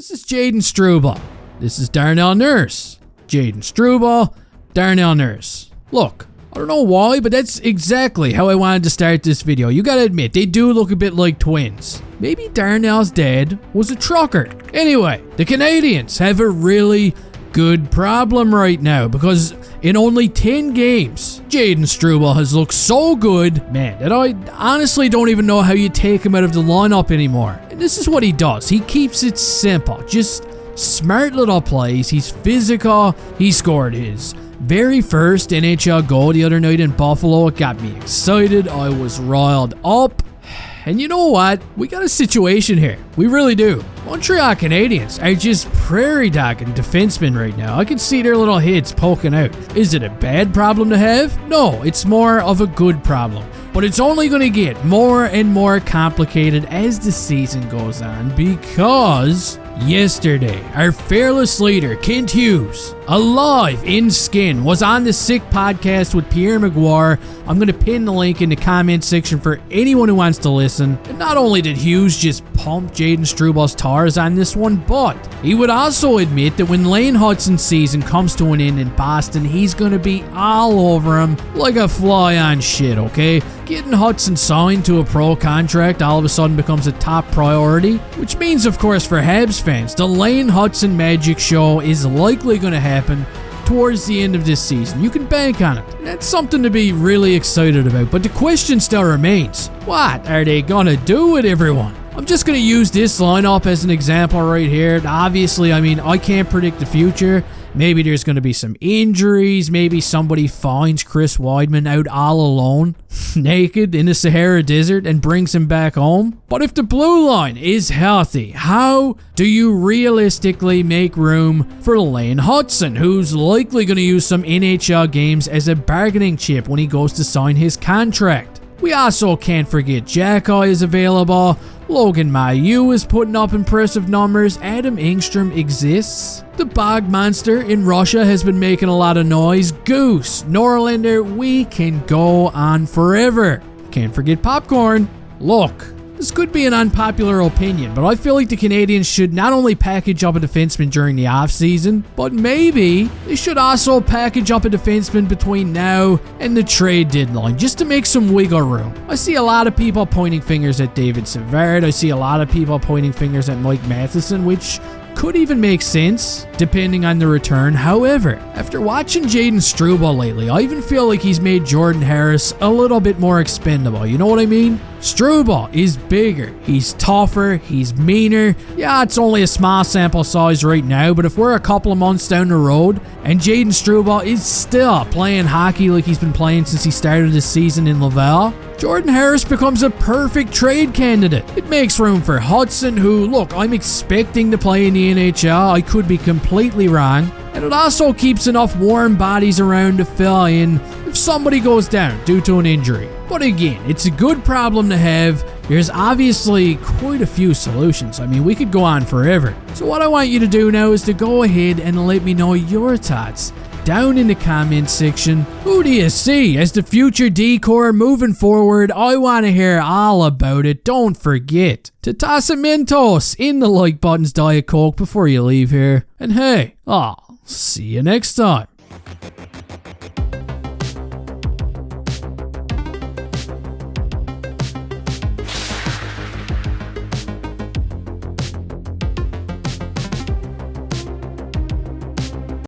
This is Jayden Struble. This is Darnell Nurse. Jayden Struble, Darnell Nurse. Look, I don't know why, but that's exactly how I wanted to start this video. You gotta admit, they do look a bit like twins. Maybe Darnell's dad was a trucker. Anyway, the Canadiens have a really good problem right now because in only 10 games, Jayden Struble has looked so good, man, that I honestly don't even know how you take him out of the lineup anymore. And this is what he does. He keeps it simple. Just smart little plays. He's physical. He scored his very first NHL goal the other night in Buffalo. It got me excited. I was riled up. And you know what? We got a situation here. We really do. Montreal Canadiens are just prairie dogging defensemen right now. I can see their little heads poking out. Is it a bad problem to have? No, it's more of a good problem. But it's only going to get more and more complicated as the season goes on because yesterday, our fearless leader, Kent Hughes, alive in skin, was on the Sick podcast with Pierre Maguire. I'm going to pin the link in the comment section for anyone who wants to listen. And not only did Hughes just pump Jayden Struble's tires on this one, but he would also admit that when Lane Hutson's season comes to an end in Boston, he's going to be all over him like a fly on shit, okay? Getting Hutson signed to a pro contract all of a sudden becomes a top priority, which means, of course, for Habs fans, the Lane Hutson magic show is likely going to happen towards the end of this season. You can bank on it. And that's something to be really excited about. But the question still remains, what are they going to do with everyone? I'm just going to use this lineup as an example right here. Obviously, I can't predict the future. Maybe there's going to be some injuries. Maybe somebody finds Chris Weidman out all alone, naked in the Sahara Desert and brings him back home. But if the blue line is healthy, how do you realistically make room for Lane Hutson, who's likely going to use some NHL games as a bargaining chip when he goes to sign his contract? We also can't forget Junkie is available. Logan Mailloux is putting up impressive numbers. Adam Engstrom exists. The Bog Monster in Russia has been making a lot of noise. Goose, Norlander, we can go on forever. Can't forget Popcorn. Look, this could be an unpopular opinion, but I feel like the Canadiens should not only package up a defenseman during the offseason, but maybe they should also package up a defenseman between now and the trade deadline, just to make some wiggle room. I see a lot of people pointing fingers at David Savard. I see a lot of people pointing fingers at Mike Matheson, which could even make sense, depending on the return. However, after watching Jayden Struble lately, I even feel like he's made Jordan Harris a little bit more expendable. You know what I mean? Struble is bigger, he's tougher, he's meaner. Yeah, it's only a small sample size right now, but if we're a couple of months down the road and Jayden Struble is still playing hockey like he's been playing since he started his season in Laval, Jordan Harris becomes a perfect trade candidate. It makes room for Hutson, who, look, I'm expecting to play in the NHL. I could be completely wrong. And it also keeps enough warm bodies around to fill in if somebody goes down due to an injury. But again, it's a good problem to have. There's obviously quite a few solutions. We could go on forever. So what I want you to do now is to go ahead and let me know your thoughts down in the comment section. Who do you see as the future decor moving forward? I want to hear all about it. Don't forget to toss a Mentos in the like button's Diet Coke before you leave here. And hey, I'll see you next time.